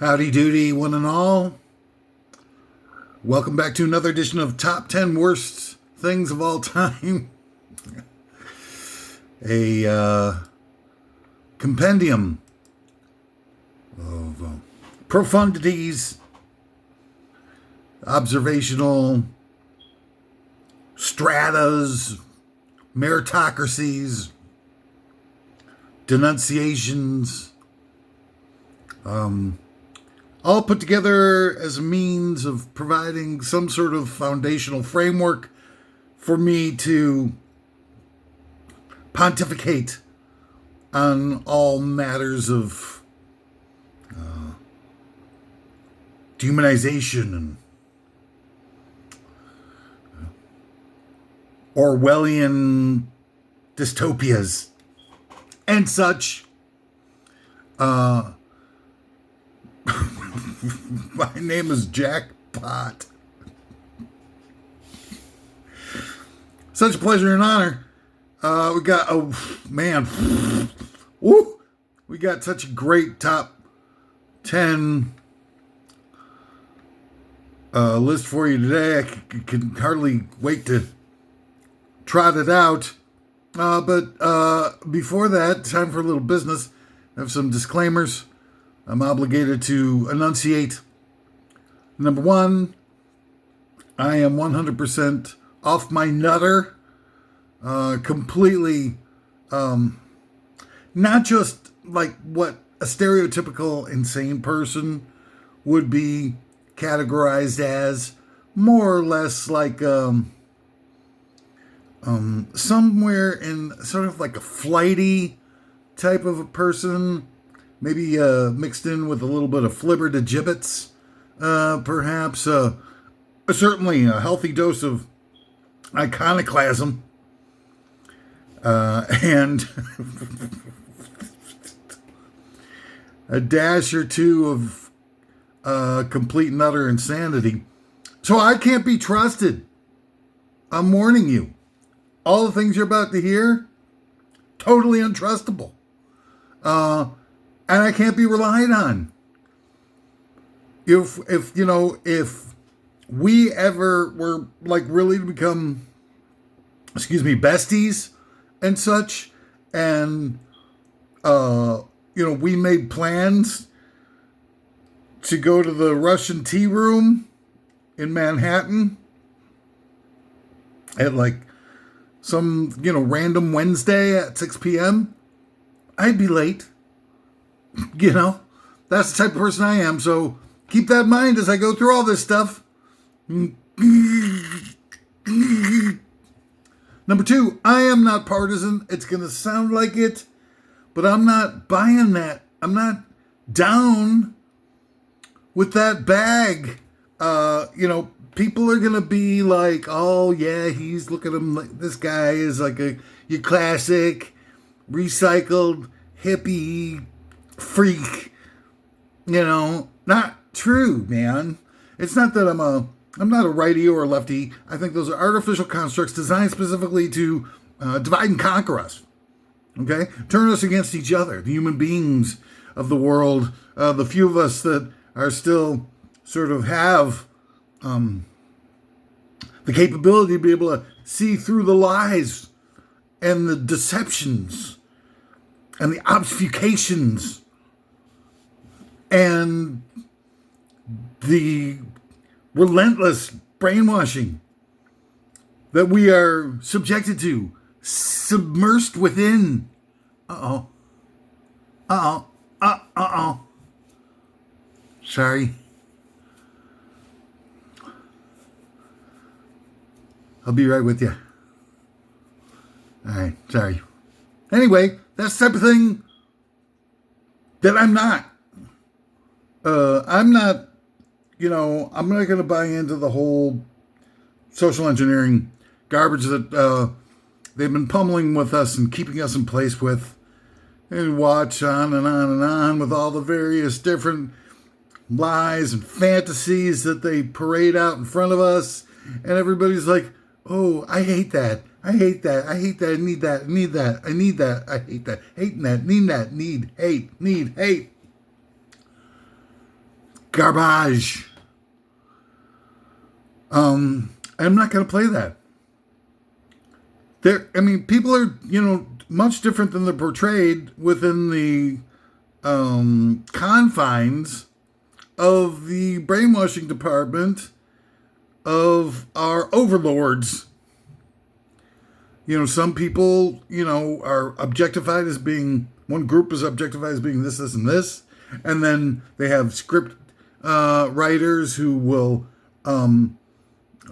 Howdy doody, one and all. Welcome back to another edition of Top 10 Worst Things of All Time. A compendium of profundities, observational stratas, meritocracies, denunciations, all put together as a means of providing some sort of foundational framework for me to pontificate on all matters of dehumanization and Orwellian dystopias and such. My name is Jackpot. Such a pleasure and honor. We got, we got such a great top 10 list for you today. I can hardly wait to trot it out. But before that, time for a little business. I have some disclaimers I'm obligated to enunciate. Number one, I am 100% off my nutter. Completely, not just like what a stereotypical insane person would be categorized as, more or less like somewhere in sort of like a flighty type of a person, maybe mixed in with a little bit of flibbertigibbets, perhaps. Certainly a healthy dose of iconoclasm, and a dash or two of complete and utter insanity. So I can't be trusted. I'm warning you. All the things you're about to hear, totally untrustable. And I can't be relied on. If we ever were like really to become, besties and such, and, we made plans to go to the Russian tea room in Manhattan at like some, random Wednesday at 6 p.m., I'd be late. That's the type of person I am. So keep that in mind as I go through all this stuff. Number two, I am not partisan. It's going to sound like it, but I'm not buying that. I'm not down with that bag. People are going to be like, oh yeah, look at him. Like, this guy is like your classic recycled hippie freak. Not true, man. It's not that I'm not a righty or a lefty. I think those are artificial constructs designed specifically to divide and conquer us. Okay? Turn us against each other, the human beings of the world, the few of us that are still sort of have the capability to be able to see through the lies and the deceptions and the obfuscations and the relentless brainwashing that we are subjected to, submersed within. Sorry. I'll be right with you. All right, sorry. Anyway, that's the type of thing that I'm not. I'm not going to buy into the whole social engineering garbage that they've been pummeling with us and keeping us in place with, and watch on and on and on with all the various different lies and fantasies that they parade out in front of us. And everybody's like, oh, I hate that. I hate that. I hate that. I need that. I need that. I need that. I hate that. Hating that. Need that. Need. Hate. Need. Hate. garbage. I'm not going to play that. People are, much different than they're portrayed within the confines of the brainwashing department of our overlords. Some people, are objectified as being, one group is objectified as being this, this, and this. And then they have script writers who will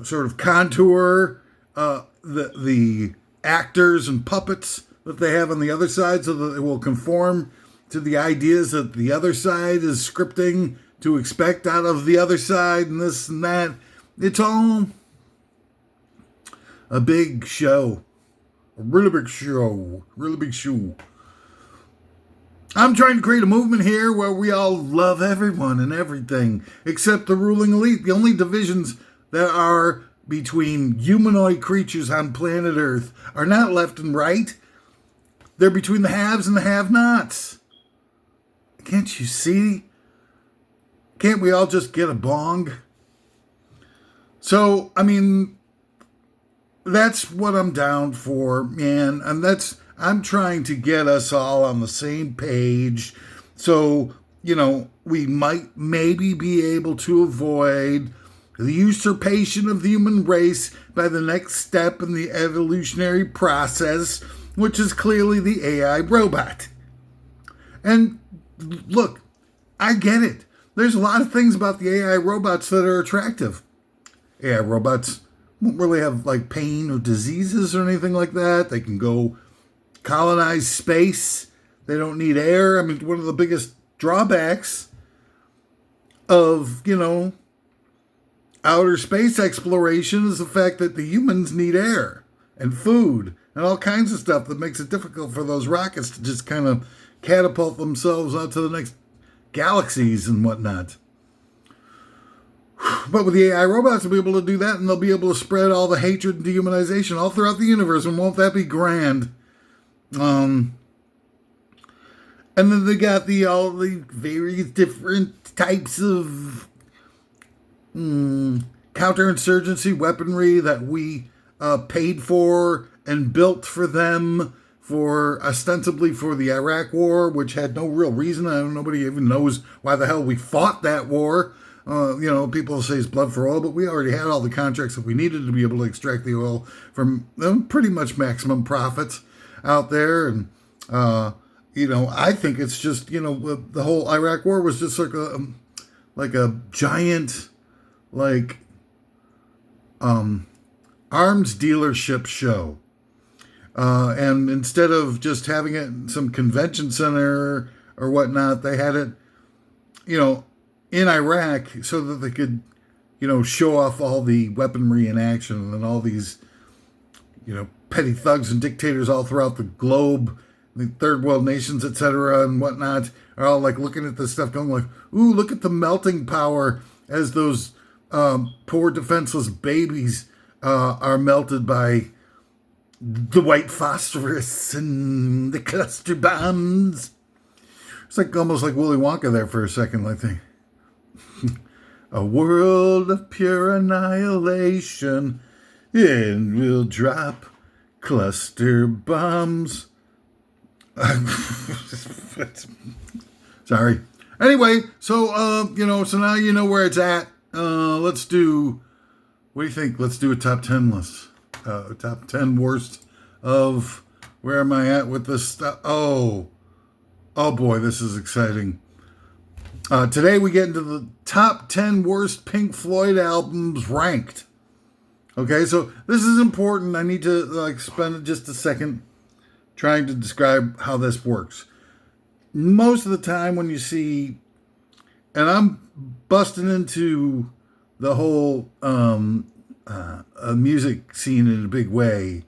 sort of contour the actors and puppets that they have on the other side so that it will conform to the ideas that the other side is scripting to expect out of the other side and this and that. It's all a big show. A really big show. Really big show. I'm trying to create a movement here where we all love everyone and everything except the ruling elite. The only divisions that are between humanoid creatures on planet Earth are not left and right. They're between the haves and the have-nots. Can't you see? Can't we all just get a bong? So, that's what I'm down for, man. And I'm trying to get us all on the same page. So, we might maybe be able to avoid the usurpation of the human race by the next step in the evolutionary process, which is clearly the AI robot. And look, I get it. There's a lot of things about the AI robots that are attractive. AI robots won't really have pain or diseases or anything like that. They can go colonize space. They don't need air. One of the biggest drawbacks of, outer space exploration is the fact that the humans need air and food and all kinds of stuff that makes it difficult for those rockets to just kind of catapult themselves out to the next galaxies and whatnot. But with the AI robots, they'll be able to do that, and they'll be able to spread all the hatred and dehumanization all throughout the universe, and won't that be grand? And then they got all the various different types of counterinsurgency weaponry that we paid for and built for them ostensibly for the Iraq War, which had no real reason. Nobody even knows why the hell we fought that war. People say it's blood for oil, but we already had all the contracts that we needed to be able to extract the oil from pretty much maximum profits out there. And, I think it's just, the whole Iraq War was just like a giant, arms dealership show. And instead of just having it in some convention center or whatnot, they had it, in Iraq so that they could, show off all the weaponry in action, and all these, petty thugs and dictators all throughout the globe, the third world nations, etc. and whatnot, are all looking at this stuff going ooh, look at the melting power as those poor defenseless babies are melted by the white phosphorus and the cluster bombs. It's almost like Willy Wonka there for a second, I think. A world of pure annihilation, and we'll drop cluster bombs. Sorry. Anyway, so now you know where it's at. Let's do. What do you think? Let's do a top 10 list. Top 10 worst of. Where am I at with this stuff? Oh boy, this is exciting. Today we get into the top 10 worst Pink Floyd albums ranked. Okay, so this is important. I need to spend just a second trying to describe how this works. Most of the time when you see, and I'm busting into the whole music scene in a big way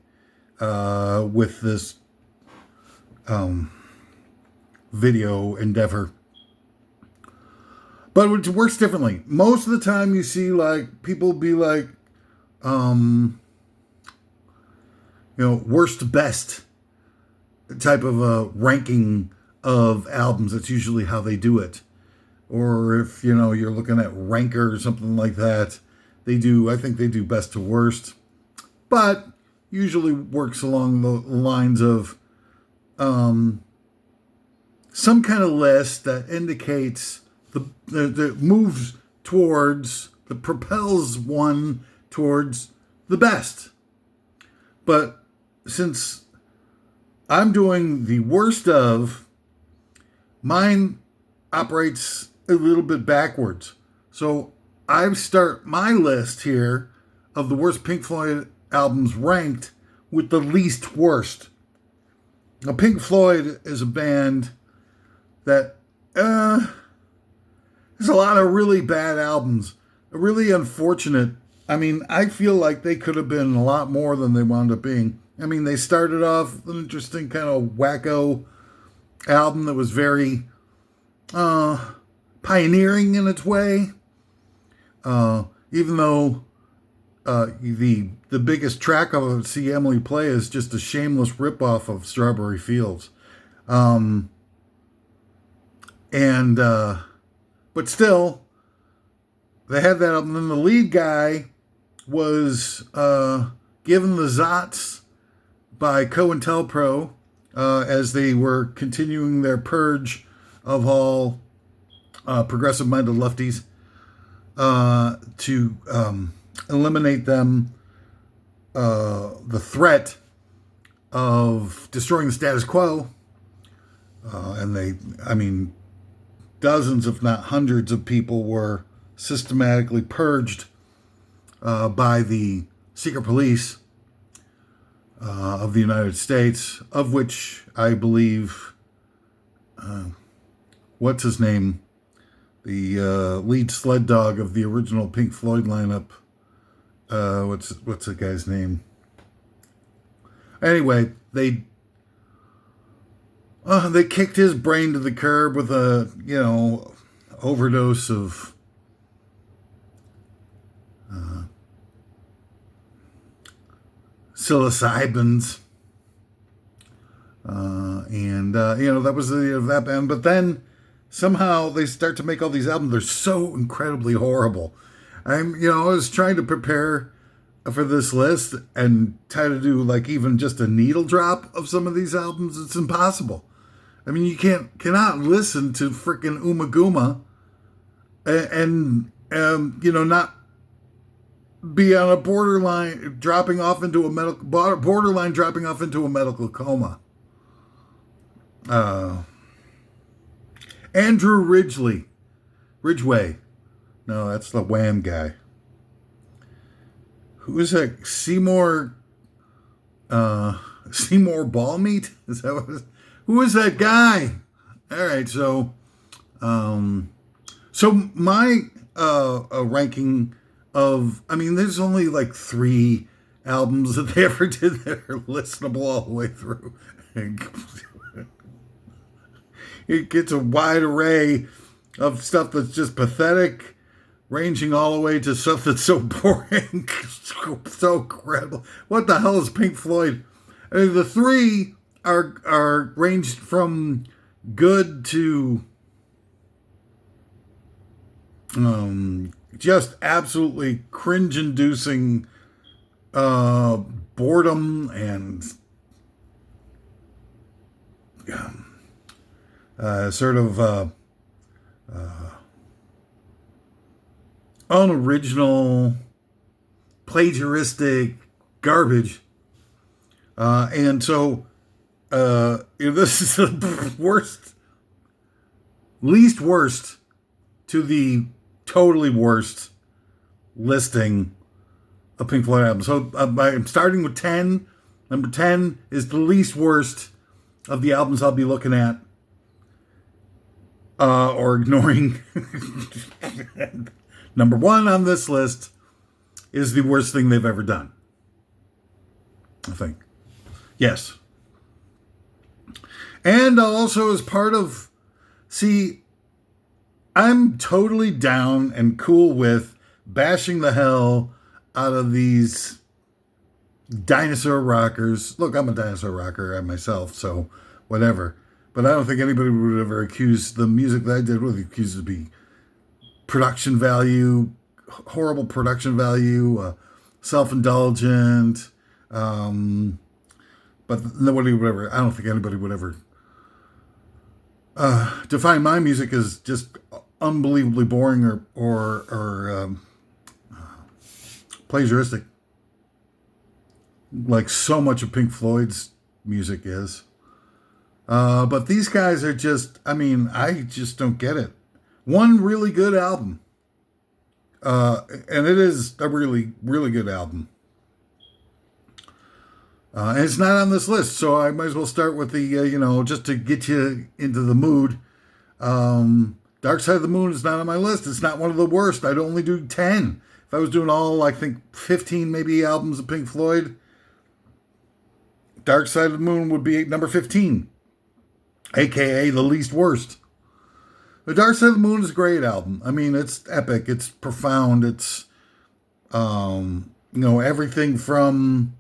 with this video endeavor. But it works differently. Most of the time you see people be worst to best type of a ranking of albums. That's usually how they do it. or if you're looking at Ranker or something like that, I think they do best to worst, but usually works along the lines of some kind of list that indicates that moves towards, that propels one towards the best. But since I'm doing the worst of, mine operates a little bit backwards. So I start my list here of the worst Pink Floyd albums ranked with the least worst. Now, Pink Floyd is a band that there's a lot of really bad albums. Really unfortunate. I mean, I feel like they could have been a lot more than they wound up being. I mean, they started off with an interesting kind of wacko album that was very pioneering in its way. Even though the biggest track of it, See Emily Play, is just a shameless ripoff of Strawberry Fields. But still, they had that album. And then the lead guy was given the Zots by COINTELPRO as they were continuing their purge of all progressive-minded lefties to eliminate them, the threat of destroying the status quo. And dozens, if not hundreds of people were systematically purged by the secret police of the United States, of which I believe, what's his name? The lead sled dog of the original Pink Floyd lineup. What's the guy's name? Anyway, they kicked his brain to the curb with a overdose of psilocybins, and that was that band. But then somehow they start to make all these albums. They're so incredibly horrible. I was trying to prepare for this list and try to do like even just a needle drop of some of these albums. It's impossible. I mean, you cannot listen to freaking Umma Gumma and not be on a borderline dropping off into a medical coma. Andrew Ridgway. No, that's the Wham guy. Who is that? Seymour Ballmeat? Is that what it is? Who is that guy? All right, so my ranking of, there's only like 3 albums that they ever did that are listenable all the way through. It gets a wide array of stuff that's just pathetic, ranging all the way to stuff that's so boring, so incredible. What the hell is Pink Floyd? The 3 are ranged from good to just absolutely cringe-inducing boredom and sort of unoriginal, plagiaristic garbage. And so this is the least worst to the totally worst listing of Pink Floyd albums. So I'm starting with 10. Number 10 is the least worst of the albums I'll be looking at or ignoring. Number 1 on this list is the worst thing they've ever done, I think. Yes. And also as part of, I'm totally down and cool with bashing the hell out of these dinosaur rockers. Look, I'm a dinosaur rocker myself, so whatever. But I don't think anybody would ever accuse the music that I did would accuse it to be production value, horrible production value, self-indulgent. But nobody would ever, I don't think anybody would ever define my music as just unbelievably boring or plagiaristic, like so much of Pink Floyd's music is. But these guys are just, I mean, I just don't get it. One really good album. And it is a really, really good album. And it's not on this list, so I might as well start with the, just to get you into the mood. Dark Side of the Moon is not on my list. It's not one of the worst. I'd only do 10. If I was doing all, I think, 15 maybe albums of Pink Floyd, Dark Side of the Moon would be number 15, a.k.a. the least worst. The Dark Side of the Moon is a great album. I mean, it's epic. It's profound. It's, everything from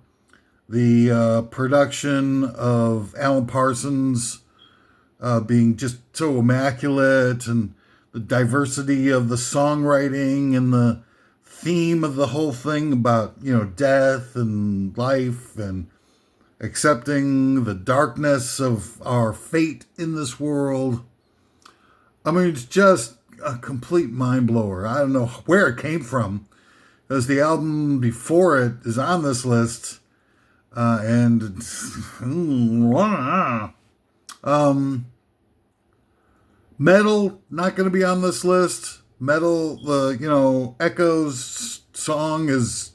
the production of Alan Parsons being just so immaculate, and the diversity of the songwriting and the theme of the whole thing about, death and life and accepting the darkness of our fate in this world. I mean, it's just a complete mind blower. I don't know where it came from, because the album before it is on this list, Metal, not going to be on this list. Metal, the Echoes song is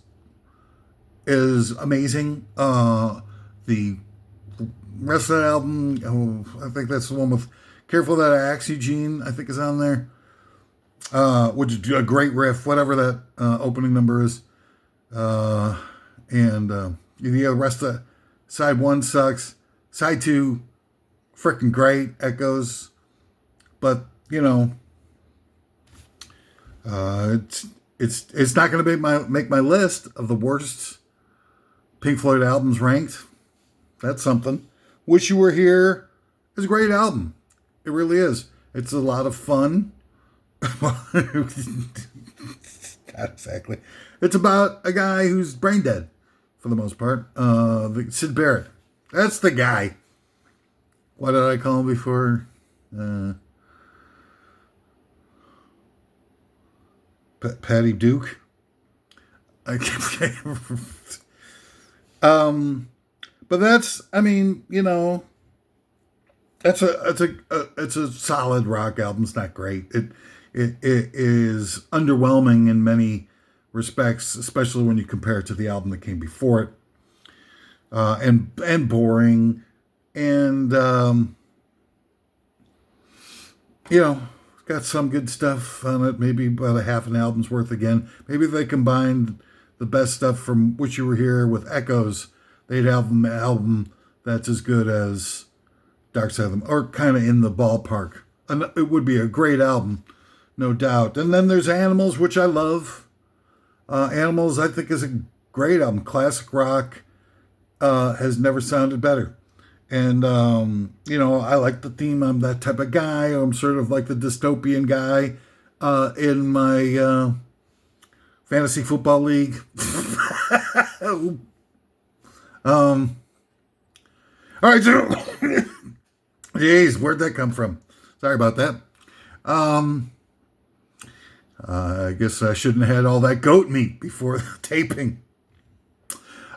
amazing. The rest of that album, I think that's the one with Careful That I Axe Eugene, I think is on there. Which is a great riff, whatever that opening number is. The rest of side 1 sucks. Side 2, freaking great. Echoes. But, it's not going to make my list of the worst Pink Floyd albums ranked. That's something. Wish You Were Here is a great album. It really is. It's a lot of fun. Not exactly. It's about a guy who's brain dead, for the most part. Sid Barrett. That's the guy. What did I call him before? Patty Duke. But that's, it's a solid rock album. It's not great. It is underwhelming in many respects, especially when you compare it to the album that came before it, and boring, and got some good stuff on it. Maybe about a half an album's worth again. Maybe if they combined the best stuff from Wish You Were Here with Echoes, they'd have an album that's as good as Dark Side of the Moon, or kind of in the ballpark. And it would be a great album, no doubt. And then there's Animals, which I love. Animals, I think, is a great album. Classic rock, has never sounded better. And, I like the theme. I'm that type of guy. I'm sort of like the dystopian guy in my fantasy football league. All right, so jeez, where'd that come from? Sorry about that. I guess I shouldn't have had all that goat meat before the taping.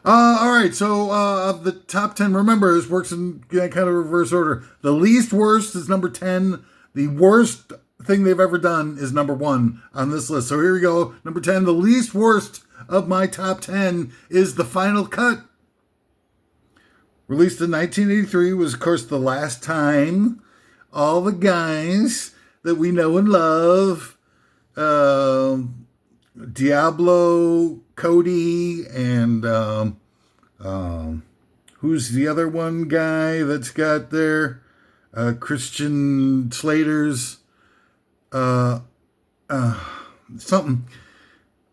All right, so of the top 10, remember, this works in kind of reverse order. The least worst is number 10. The worst thing they've ever done is number 1 on this list. So here we go. Number 10, the least worst of my top 10 is The Final Cut. Released in 1983, was, of course, the last time all the guys that we know and love, Diablo, Cody, and who's the other one guy that's got there? Christian Slater's something.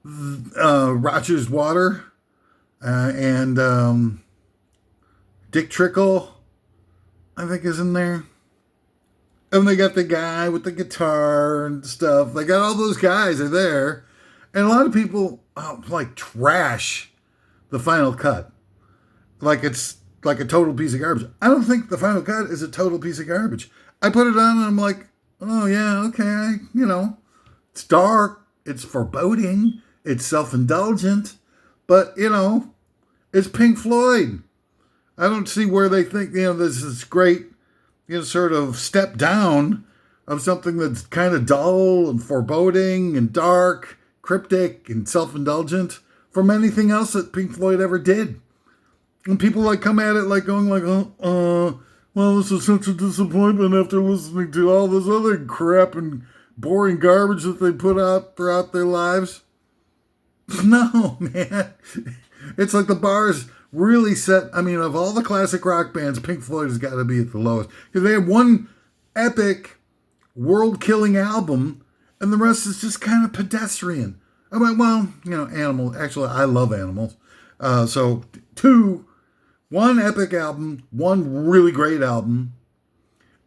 Roger's Water, and Dick Trickle, I think, is in there. And they got the guy with the guitar and stuff. They got all those guys are there. And a lot of people like trash the final cut. Like it's like a total piece of garbage. I don't think the final cut is a total piece of garbage. I put it on and I'm like, oh yeah, okay, it's dark, it's foreboding, it's self-indulgent, but it's Pink Floyd. I don't see where they think, this is great, sort of step down of something that's kind of dull and foreboding and dark, cryptic and self-indulgent from anything else that Pink Floyd ever did. And people like come at it like going like, well, this is such a disappointment after listening to all this other crap and boring garbage that they put out throughout their lives. No, man. It's like the bar is really set. I mean, of all the classic rock bands, Pink Floyd has got to be at the lowest. Because they have one epic, world-killing album, and the rest is just kind of pedestrian. I'm like, well, Animals. Actually, I love Animals. So, one epic album, one really great album,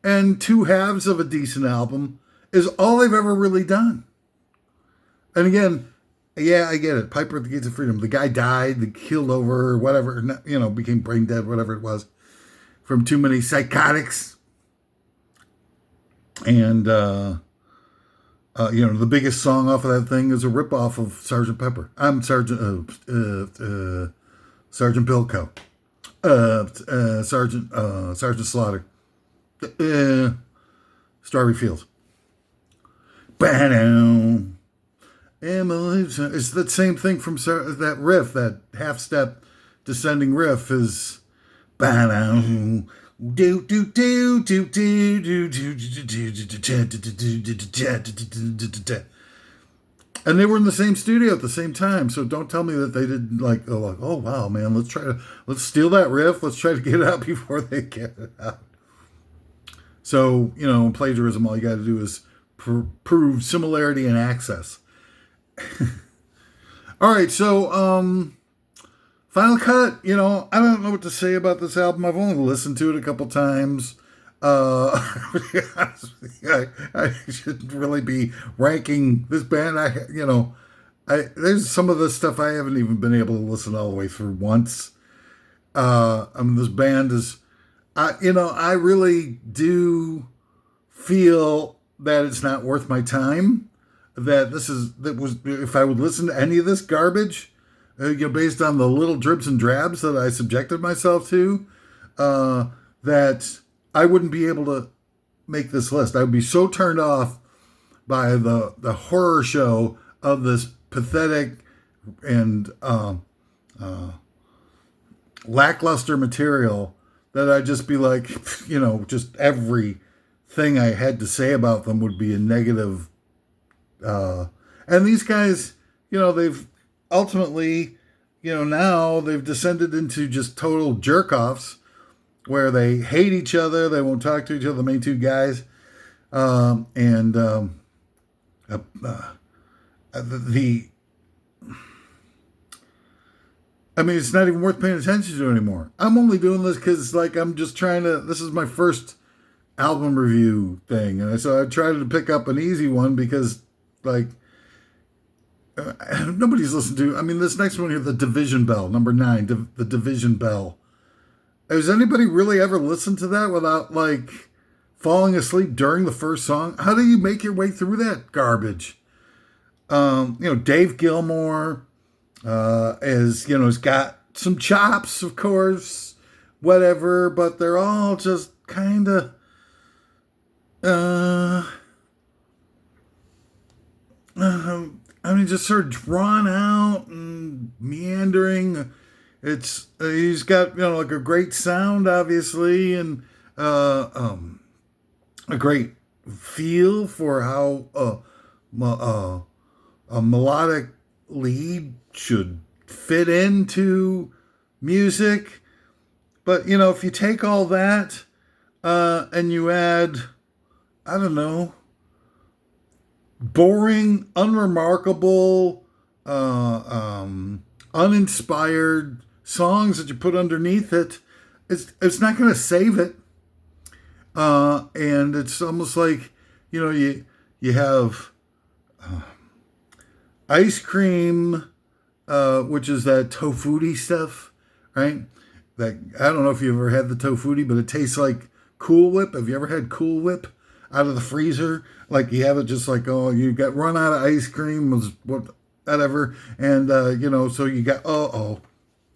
and two halves of a decent album is all they've ever really done. And again, yeah, I get it. Piper at the Gates of Freedom. The guy died, they killed over, whatever, became brain dead, whatever it was, from too many psychotics. And, the biggest song off of that thing is a ripoff of Sgt. Pepper. I'm Sergeant Bilko. Sergeant Slaughter. Strawberry Fields. Ba-dum. It's the same thing from that riff, that half-step descending riff is ba-dum. Do do do do do do do do. And they were in the same studio at the same time, so don't tell me that they didn't like, oh wow, man, let's steal that riff, let's try to get it out before they get it out. So, plagiarism, all you got to do is prove similarity and access. All right, so Final Cut, I don't know what to say about this album. I've only listened to it a couple times. I shouldn't really be ranking this band. There's some of this stuff I haven't even been able to listen all the way through once. This band is, I really do feel that it's not worth my time. If I would listen to any of this garbage, based on the little dribs and drabs that I subjected myself to, that I wouldn't be able to make this list. I would be so turned off by the horror show of this pathetic and lackluster material that I'd just be like, just everything I had to say about them would be a negative. And these guys, they've ultimately, now they've descended into just total jerk-offs where they hate each other. They won't talk to each other, the main two guys. It's not even worth paying attention to anymore. I'm only doing this because, I'm just trying to, this is my first album review thing. And so I tried to pick up an easy one because, nobody's listened to, this next one here, The Division Bell, number 9, The Division Bell. Has anybody really ever listened to that without, falling asleep during the first song? How do you make your way through that garbage? Dave Gilmour has got some chops, of course, whatever, but they're all just kind of, just sort of drawn out and meandering. It's he's got a great sound, obviously, and a great feel for how a melodic lead should fit into music. But if you take all that and you add, I don't know, boring, unremarkable, uninspired songs that you put underneath it, it's not going to save it. And it's almost like, you have ice cream, which is that tofuti stuff, right? That I don't know if you ever had the tofuti, but it tastes like Cool Whip. Have you ever had Cool Whip out of the freezer? Like you have it just like, oh, you got run out of ice cream, was whatever, and so you got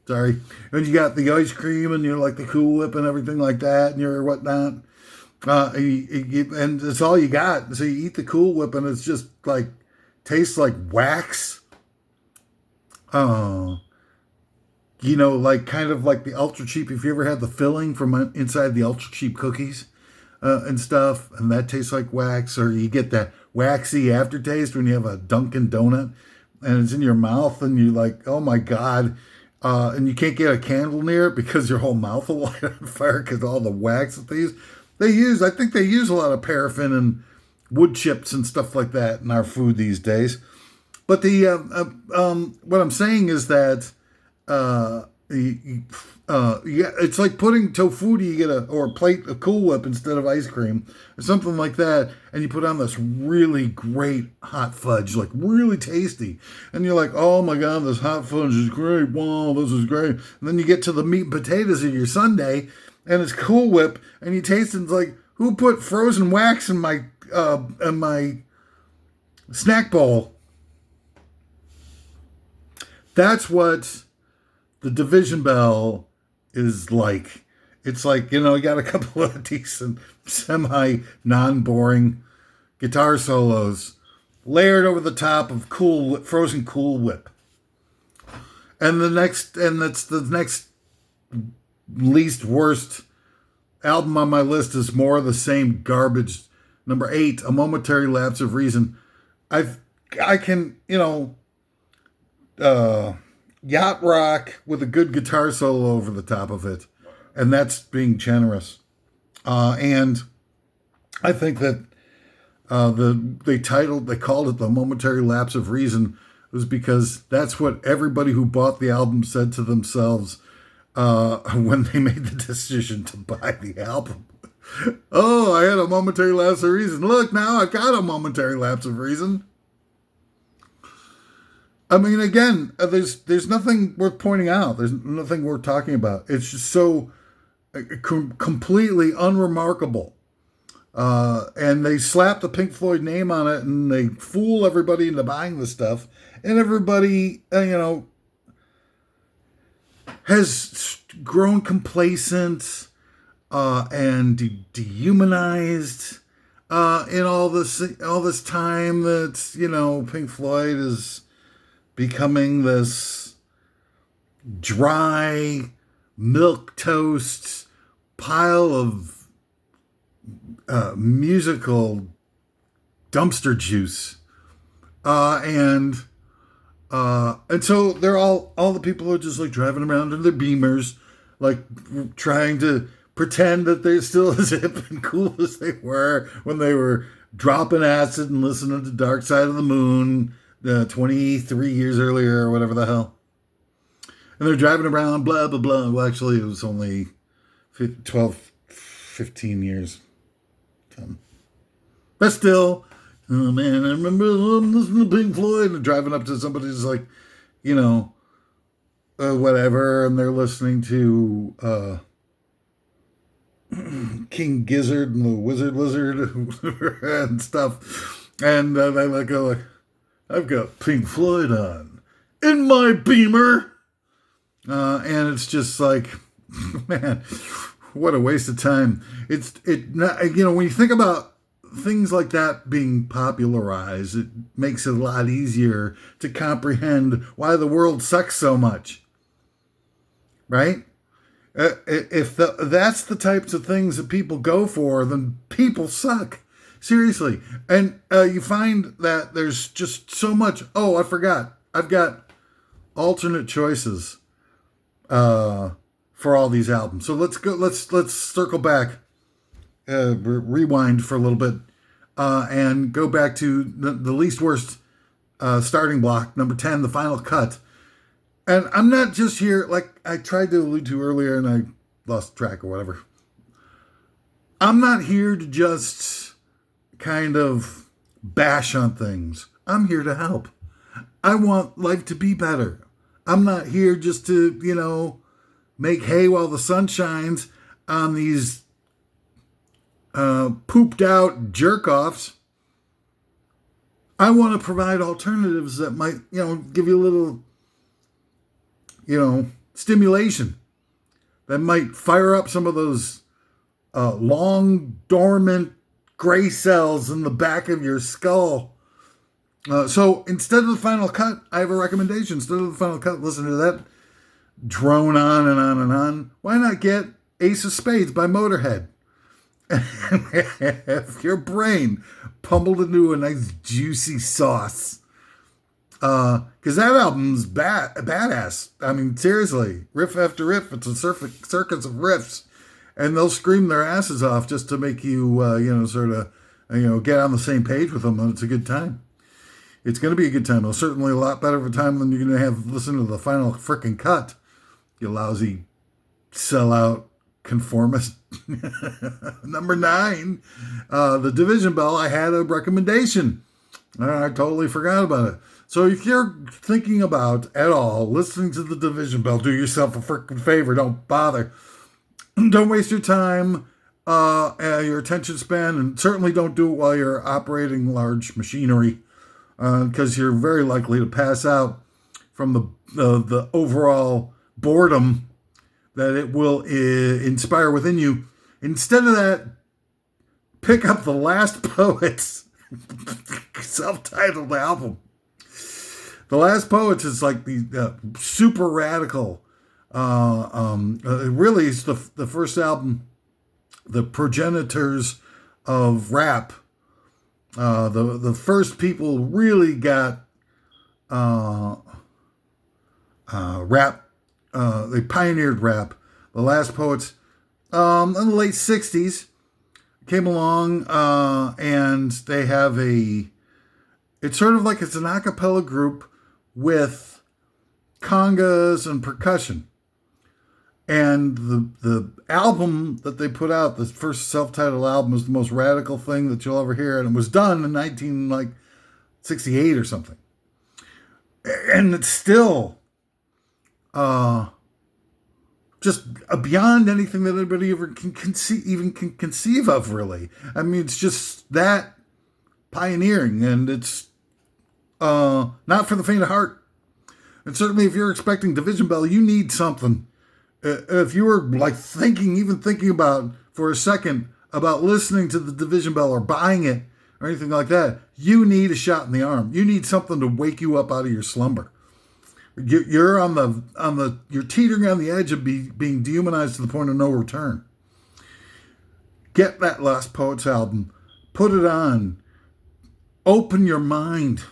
sorry, and you got the ice cream and you're like the Cool Whip and everything like that, and you're whatnot. And it's all you got. So you eat the Cool Whip and it's just like tastes like wax. Uh, like kind of like the ultra cheap. If you ever had the filling from inside the ultra cheap cookies and stuff, and that tastes like wax, or you get that waxy aftertaste when you have a Dunkin' Donut and it's in your mouth, and you're like, oh my god. And you can't get a candle near it because your whole mouth will light on fire because all the wax that they use. I think they use a lot of paraffin and wood chips and stuff like that in our food these days. But what I'm saying is that it's like putting tofu. You get or a plate of Cool Whip instead of ice cream or something like that, and you put on this really great hot fudge, like really tasty, and you're like, oh my god, this hot fudge is great. Wow, this is great. And then you get to the meat and potatoes of your sundae, and it's Cool Whip, and you taste it, and it's like, who put frozen wax in my snack bowl? That's what the Division Bell is like. It's like, you got a couple of decent, semi non-boring guitar solos layered over the top of frozen Cool Whip. And that's the next least worst album on my list is more of the same garbage. Number 8, A Momentary Lapse of Reason. I can, yacht rock with a good guitar solo over the top of it, and that's being generous. And I think that they called it The Momentary Lapse of Reason was because that's what everybody who bought the album said to themselves when they made the decision to buy the album. Oh, I had a momentary lapse of reason. Look, now I've got a momentary lapse of reason. I mean, again, there's nothing worth pointing out. There's nothing worth talking about. It's just so completely unremarkable. And they slap the Pink Floyd name on it, and they fool everybody into buying the stuff. And everybody, has grown complacent and dehumanized in all this time that Pink Floyd is becoming this dry milquetoast pile of musical dumpster juice, and so they're all the people are just like driving around in their Beamers, like trying to pretend that they're still as hip and cool as they were when they were dropping acid and listening to Dark Side of the Moon 23 years earlier or whatever the hell. And they're driving around, blah, blah, blah. Well, actually, it was only 12, 15 years. But still, oh man, I remember listening to Pink Floyd and driving up to somebody's like, whatever, and they're listening to King Gizzard and the Wizard Lizard and stuff. And they go like, I've got Pink Floyd on in my Beamer. And it's just like, man, what a waste of time. When you think about things like that being popularized, it makes it a lot easier to comprehend why the world sucks so much. Right? If that's the types of things that people go for, then people suck. Seriously. And you find that there's just so much. Oh, I forgot. I've got alternate choices for all these albums. So let's go. Let's circle back, rewind for a little bit, and go back to the least worst starting block, number 10, The Final Cut. And I'm not just here, like I tried to allude to earlier, and I lost track or whatever. I'm not here to just kind of bash on things. I'm here to help. I want life to be better. I'm not here just to, make hay while the sun shines on these pooped out jerk offs. I want to provide alternatives that might, give you a little, stimulation, that might fire up some of those long dormant gray cells in the back of your skull. So instead of the final cut, I have a recommendation. Instead of the final cut, listen to that drone on and on and on. Why not get Ace of Spades by Motorhead? If your brain pummeled into a nice juicy sauce. Because that album's badass. I mean, seriously, riff after riff, it's a circus of riffs. And they'll scream their asses off just to make you, get on the same page with them, and it's a good time. It's going to be a good time. It's certainly a lot better of a time than you're going to have listen to the final frickin' cut. You lousy sellout conformist. Number 9, the Division Bell. I had a recommendation. I totally forgot about it. So if you're thinking about at all listening to the Division Bell, do yourself a frickin' favor. Don't bother. Don't waste your time, your attention span, and certainly don't do it while you're operating large machinery, because you're very likely to pass out from the overall boredom that it will inspire within you. Instead of that, pick up The Last Poets self-titled album. The Last Poets is like the super radical. Really, it's the first album, the progenitors of rap. The first people really got rap. They pioneered rap. The Last Poets, in the late 60s, came along, and they have it's sort of like it's an a cappella group with congas and percussion. And the album that they put out, the first self-titled album, is the most radical thing that you'll ever hear. And it was done in 1968 or something. And it's still just beyond anything that anybody ever can conceive of, really. I mean, it's just that pioneering, and it's not for the faint of heart. And certainly if you're expecting Division Bell, you need something. If you were thinking about for a second about listening to the Division Bell or buying it or anything like that, you need a shot in the arm. You need something to wake you up out of your slumber. You're you're teetering on the edge of being dehumanized to the point of no return. Get that Last Poets album, put it on, open your mind.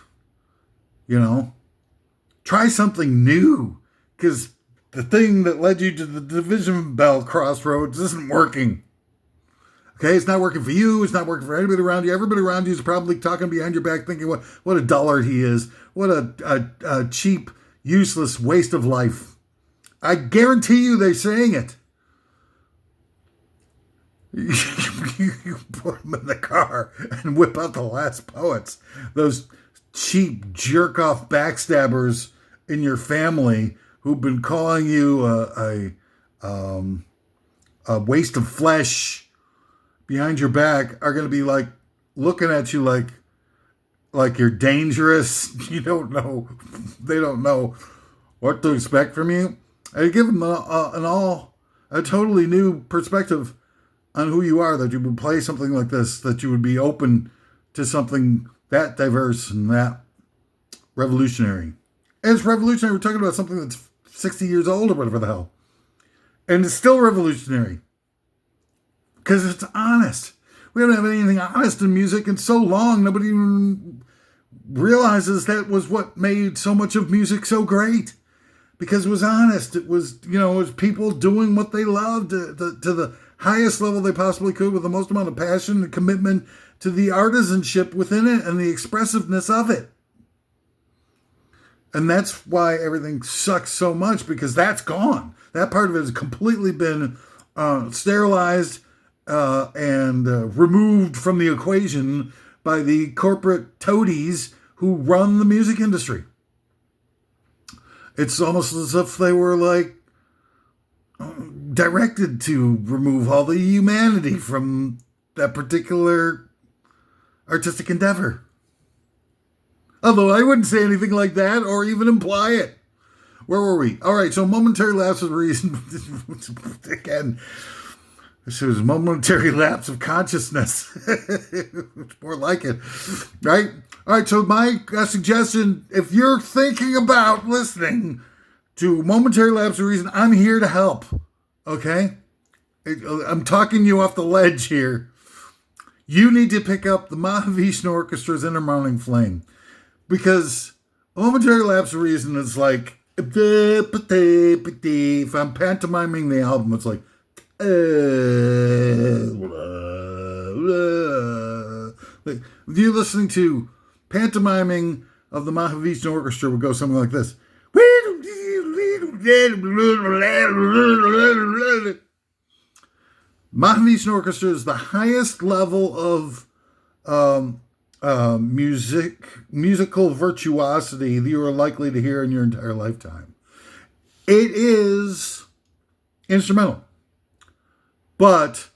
Try something new, because the thing that led you to the Division Bell crossroads isn't working. Okay, it's not working for you. It's not working for anybody around you. Everybody around you is probably talking behind your back, thinking, what a dullard he is. What a cheap, useless waste of life. I guarantee you they're saying it. You put them in the car and whip out The Last Poets. Those cheap jerk-off backstabbers in your family who've been calling you a waste of flesh behind your back are going to be like looking at you like you're dangerous. You don't know. They don't know what to expect from you. I give them a totally new perspective on who you are, that you would play something like this, that you would be open to something that diverse and that revolutionary. And it's revolutionary. We're talking about something that's 60 years old or whatever the hell. And it's still revolutionary. Because it's honest. We haven't had anything honest in music in so long. Nobody even realizes that was what made so much of music so great. Because it was honest. It was, it was people doing what they loved to the highest level they possibly could, with the most amount of passion and commitment to the artisanship within it and the expressiveness of it. And that's why everything sucks so much, because that's gone. That part of it has completely been sterilized and removed from the equation by the corporate toadies who run the music industry. It's almost as if they were like directed to remove all the humanity from that particular artistic endeavor. Although I wouldn't say anything like that or even imply it. Where were we? All right, so momentary lapse of reason. Again, this is momentary lapse of consciousness. It's more like it, right? All right, so my suggestion, if you're thinking about listening to momentary lapse of reason, I'm here to help, okay? I'm talking you off the ledge here. You need to pick up the Mahavishnu Orchestra's Inner Mounting Flame, because a momentary lapse of reason is like, if I'm pantomiming the album, it's like, if you're listening to pantomiming of the Mahavishnu Orchestra, would go something like this. Mahavishnu Orchestra is the highest level of musical virtuosity that you are likely to hear in your entire lifetime. It is instrumental, but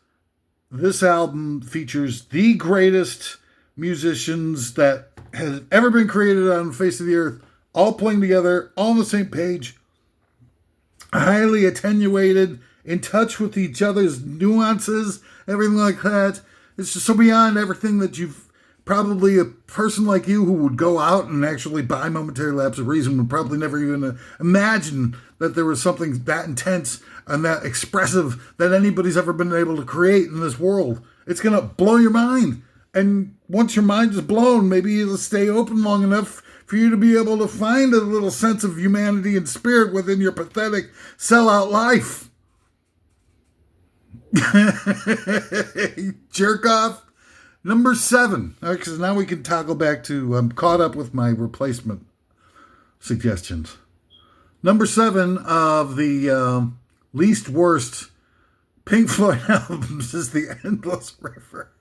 this album features the greatest musicians that has ever been created on the face of the earth, all playing together, all on the same page, highly attenuated, in touch with each other's nuances, everything like that. It's just so beyond everything that you've probably, a person like you who would go out and actually buy Momentary Lapse of Reason would probably never even imagine that there was something that intense and that expressive that anybody's ever been able to create in this world. It's going to blow your mind. And once your mind is blown, maybe it'll stay open long enough for you to be able to find a little sense of humanity and spirit within your pathetic sellout life. Jerk off. Number 7. Because now we can toggle back to, I'm caught up with my replacement suggestions. Number 7 of the least worst Pink Floyd albums is The Endless River.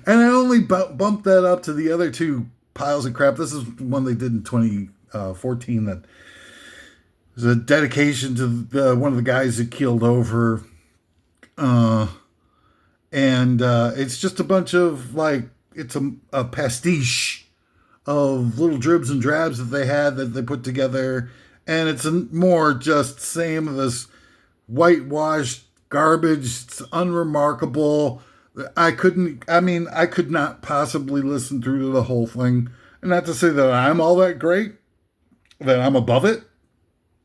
And I only bumped that up to the other two piles of crap. This is one they did in 2014 that was a dedication to one of the guys that keeled over. It's just a bunch of, like, it's a pastiche of little dribs and drabs that they had that they put together. And it's more just same of this whitewashed garbage. It's unremarkable. I could not possibly listen through to the whole thing. And not to say that I'm all that great, that I'm above it.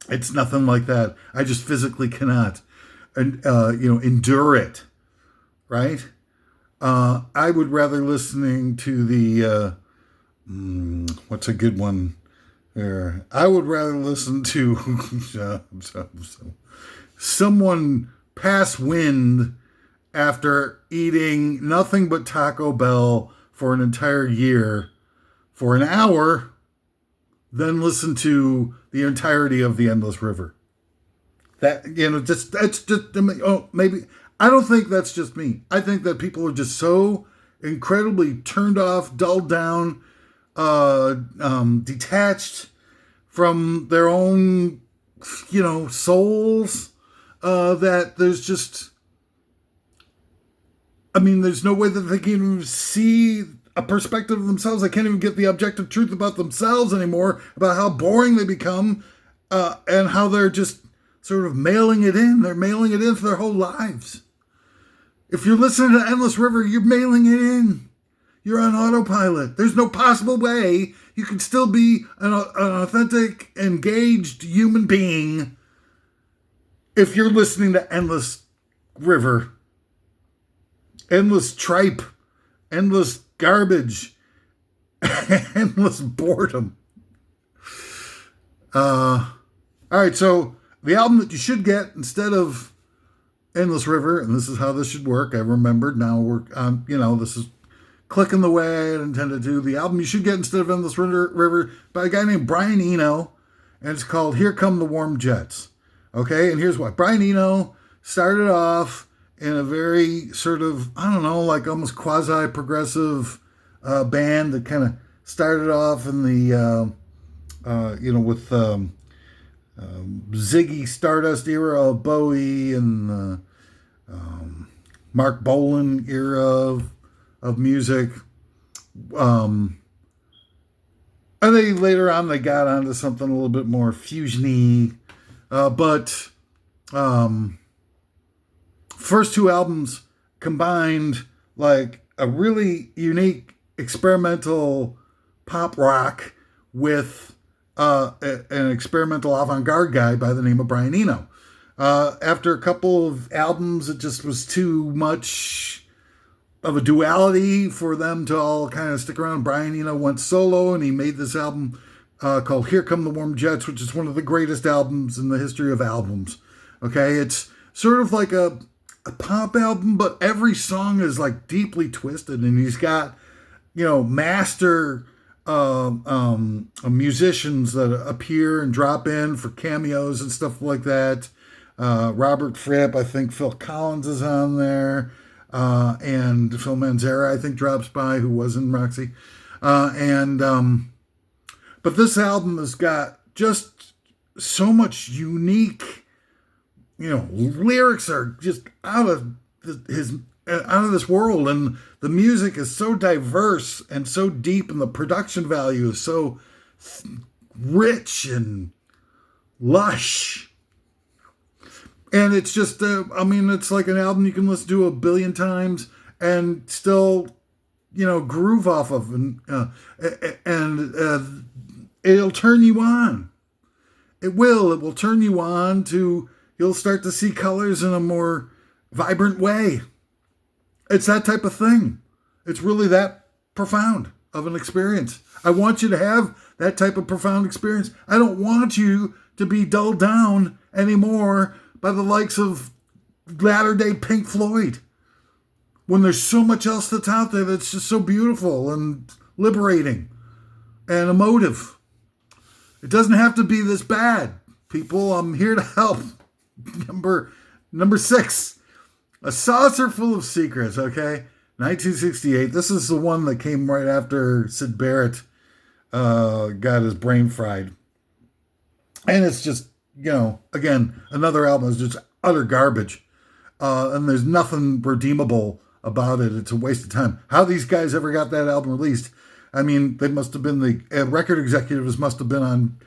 It's nothing like that. I just physically cannot, endure it. Right? I would rather listening to the, what's a good one there? I would rather listen to someone pass wind after eating nothing but Taco Bell for an entire year for an hour, then listen to the entirety of The Endless River. Maybe, I don't think that's just me. I think that people are just so incredibly turned off, dulled down, detached from their own, souls, that there's just, there's no way that they can even see a perspective of themselves. They can't even get the objective truth about themselves anymore, about how boring they become, and how they're just sort of mailing it in. They're mailing it in for their whole lives. If you're listening to Endless River, you're mailing it in. You're on autopilot. There's no possible way you can still be an authentic, engaged human being if you're listening to Endless River. Endless tripe. Endless garbage. Endless boredom. All right, so the album that you should get instead of Endless River, and this is how this should work. I remembered. Now we're this is clicking the way I intended to. The album you should get instead of Endless River by a guy named Brian Eno, and it's called Here Come the Warm Jets. Okay, and here's what. Brian Eno started off in a very sort of, I don't know, like almost quasi-progressive band that kind of started off in the, with Ziggy Stardust era of Bowie and the Mark Bolan era of music. I think later on they got onto something a little bit more fusiony, but first two albums combined like a really unique experimental pop rock with an experimental avant-garde guy by the name of Brian Eno. After a couple of albums, it just was too much of a duality for them to all kind of stick around. Brian Eno went solo, and he made this album called Here Come the Warm Jets, which is one of the greatest albums in the history of albums. Okay, it's sort of like a pop album, but every song is like deeply twisted, and he's got, master musicians that appear and drop in for cameos and stuff like that. Robert Fripp, I think Phil Collins is on there. And Phil Manzara, I think, drops by, who was in Roxy. But this album has got just so much unique, lyrics are just out of this world, and the music is so diverse and so deep, and the production value is so rich and lush. And it's just, it's like an album you can listen to 1 billion times and still, groove off of. And it'll turn you on. It will turn you on you'll start to see colors in a more vibrant way. It's that type of thing. It's really that profound of an experience. I want you to have that type of profound experience. I don't want you to be dulled down anymore by the likes of latter-day Pink Floyd, when there's so much else that's out there that's just so beautiful and liberating and emotive. It doesn't have to be this bad, people. I'm here to help. Number 6, A Saucer Full of Secrets, okay? 1968. This is the one that came right after Syd Barrett got his brain fried. And it's just, again, another album is just utter garbage. And there's nothing redeemable about it. It's a waste of time. How these guys ever got that album released? I mean, they must have been the record executives must have been on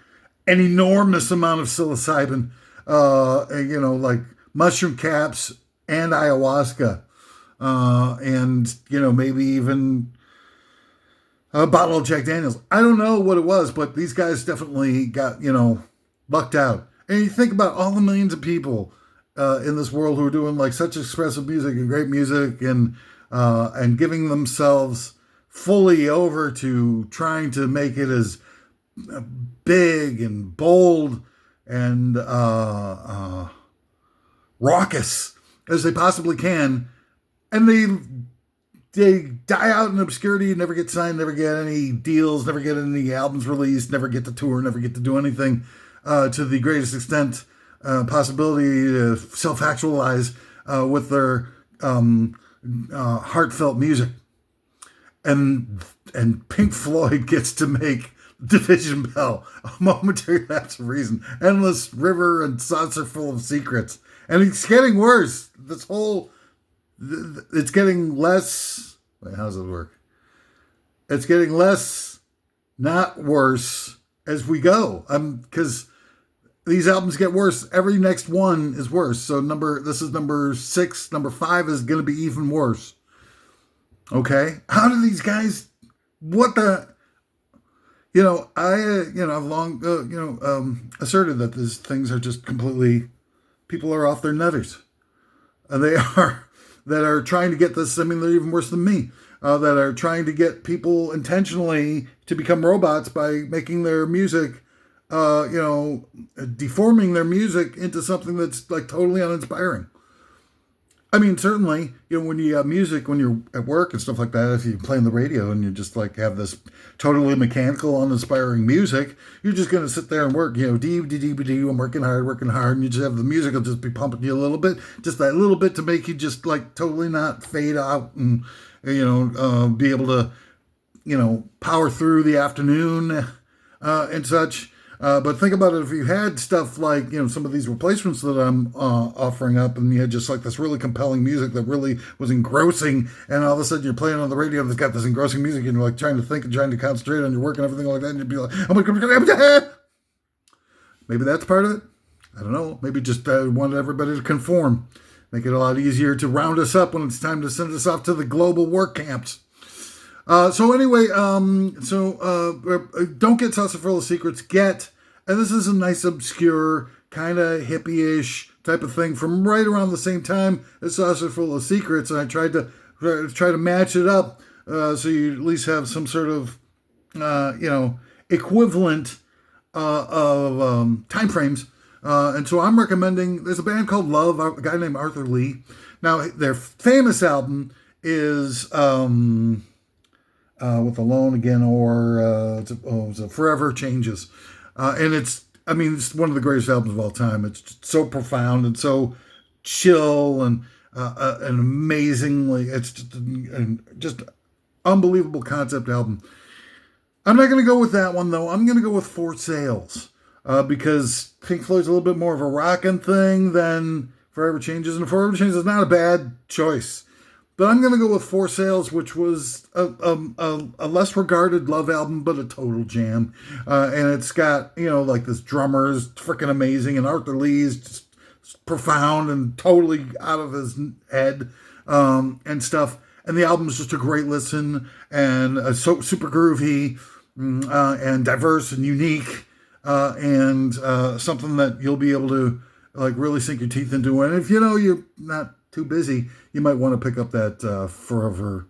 an enormous amount of psilocybin, like mushroom caps and ayahuasca, and maybe even a bottle of Jack Daniels. I don't know what it was, but these guys definitely got lucked out. And you think about all the millions of people in this world who are doing like such expressive music and great music, and giving themselves fully over to trying to make it as big and bold and raucous as they possibly can, and they die out in obscurity, never get signed, never get any deals, never get any albums released, never get to tour, never get to do anything to the greatest extent possibility to self-actualize with their heartfelt music. And Pink Floyd gets to make Division Bell, A Momentary Lapse of Reason, Endless River, and Saucer Full of Secrets. And it's getting worse. It's getting less. Wait, how does it work? It's getting less, not worse, as we go. Because these albums get worse. Every next one is worse. So this is number 6. Number 5 is going to be even worse. Okay, how do these guys? What the? I've long asserted that these things are just completely. People are off their nutters. They are that are trying to get this. I mean, they're even worse than me. That are trying to get people intentionally to become robots by making their music, deforming their music into something that's like totally uninspiring. I mean, certainly, when you have music, when you're at work and stuff like that, if you play on the radio and you just like have this totally mechanical, uninspiring music, you're just going to sit there and work, dee dee dee dee, I'm working hard, and you just have the music will just be pumping you a little bit, just that little bit to make you just like totally not fade out and, be able to, power through the afternoon and such. But think about it, if you had stuff like, some of these replacements that I'm offering up, and you had just like this really compelling music that really was engrossing, and all of a sudden you're playing on the radio that's got this engrossing music, and you're like trying to think and trying to concentrate on your work and everything like that, and you'd be like, oh my God, maybe that's part of it. I don't know. Maybe just wanted everybody to conform. Make it a lot easier to round us up when it's time to send us off to the global work camps. So anyway, don't get Saucer Full of Secrets. And this is a nice, obscure, kind of hippie-ish type of thing from right around the same time as Saucer Full of Secrets, and I tried to match it up so you at least have some sort of, equivalent of time frames. And so I'm recommending, there's a band called Love, a guy named Arthur Lee. Now, their famous album is with Alone Again, or it's a Forever Changes. And it's one of the greatest albums of all time. It's just so profound and so chill and amazingly, it's just unbelievable concept album. I'm not going to go with that one, though. I'm going to go with For Sales, because Pink Floyd's a little bit more of a rockin' thing than Forever Changes, and Forever Changes is not a bad choice. But I'm going to go with For Sales, which was a less regarded Love album, but a total jam. And it's got, like this drummer is freaking amazing, and Arthur Lee is just profound and totally out of his head and stuff. And the album is just a great listen, and so super groovy and diverse and unique, and something that you'll be able to like really sink your teeth into. And if you're not too busy, you might want to pick up that Forever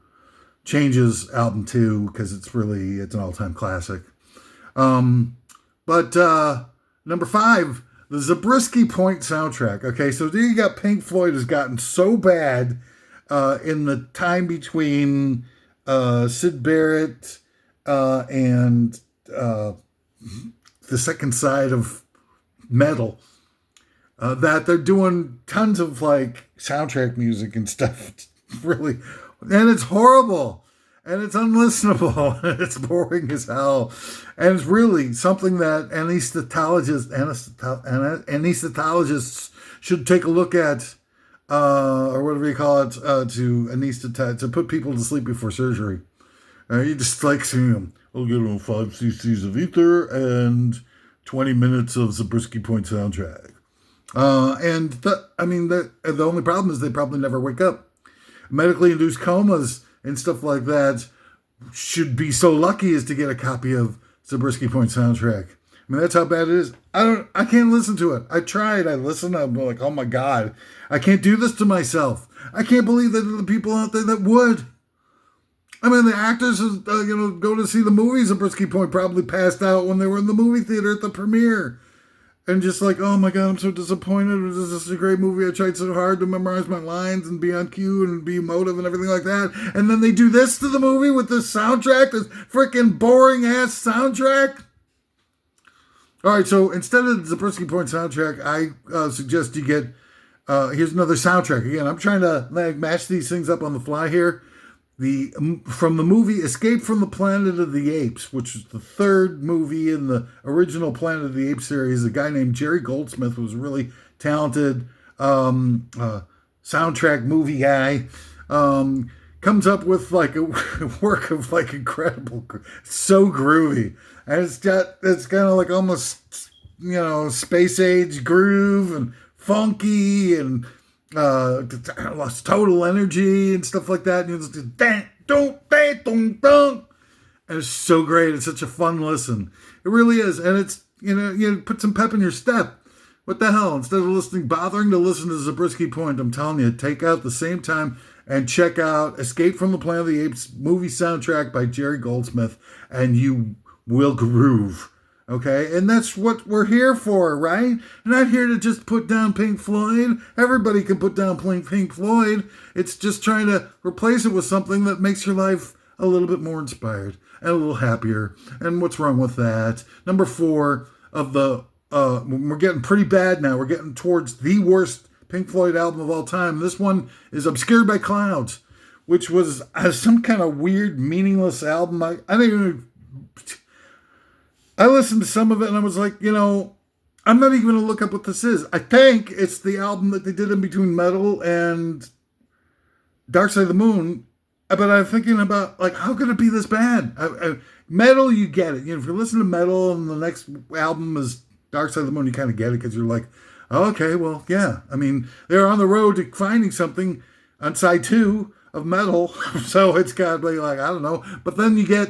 Changes album too, because it's an all-time classic. But number 5, the Zabriskie Point soundtrack. Okay, so you got Pink Floyd has gotten so bad in the time between Syd Barrett and the second side of metal, that they're doing tons of like soundtrack music and stuff. Really, and it's horrible, and it's unlistenable, and it's boring as hell, and it's really something that anesthesiologists should take a look at, or whatever you call it, to put people to sleep before surgery. You just like seeing them. We'll give them 5 cc's of ether and 20 minutes of Zabriskie Point soundtrack. The only problem is they probably never wake up. Medically induced comas and stuff like that should be so lucky as to get a copy of Zabriskie Point soundtrack. That's how bad it is. I can't listen to it. I tried. I listened. I'm like, oh my God, I can't do this to myself. I can't believe that there are the people out there that would. The actors go to see the movies. Zabriskie Point probably passed out when they were in the movie theater at the premiere. And just like, oh my God, I'm so disappointed. This is a great movie. I tried so hard to memorize my lines and be on cue and be emotive and everything like that. And then they do this to the movie with this soundtrack, this freaking boring ass soundtrack. All right, so instead of the Zabriskie Point soundtrack, I suggest you get, here's another soundtrack. Again, I'm trying to match these things up on the fly here. From the movie Escape from the Planet of the Apes, which is the third movie in the original Planet of the Apes series, a guy named Jerry Goldsmith was a really talented soundtrack movie guy, comes up with like a work of like incredible, so groovy, and it's kind of like almost space age groove and funky and lost total energy and stuff like that, and it's just and it's so great. It's such a fun listen. It really is, and it's you put some pep in your step. What the hell? Instead of bothering to listen to Zabriskie Point, I'm telling you, take out the same time and check out Escape from the Planet of the Apes movie soundtrack by Jerry Goldsmith, and you will groove. Okay, and that's what we're here for, right? We're not here to just put down Pink Floyd. Everybody can put down Pink Floyd. It's just trying to replace it with something that makes your life a little bit more inspired and a little happier. And what's wrong with that? Number 4 of the, we're getting pretty bad now. We're getting towards the worst Pink Floyd album of all time. This one is Obscured by Clouds, which was some kind of weird, meaningless album. I didn't even... I listened to some of it and I was like, I'm not even going to look up what this is. I think it's the album that they did in between Metal and Dark Side of the Moon. But I'm thinking about, how could it be this bad? Metal, you get it. If you listen to Metal and the next album is Dark Side of the Moon, you kind of get it because you're like, okay, well, yeah. I mean, they're on the road to finding something on side 2 of Metal. So it's got to be I don't know. But then you get,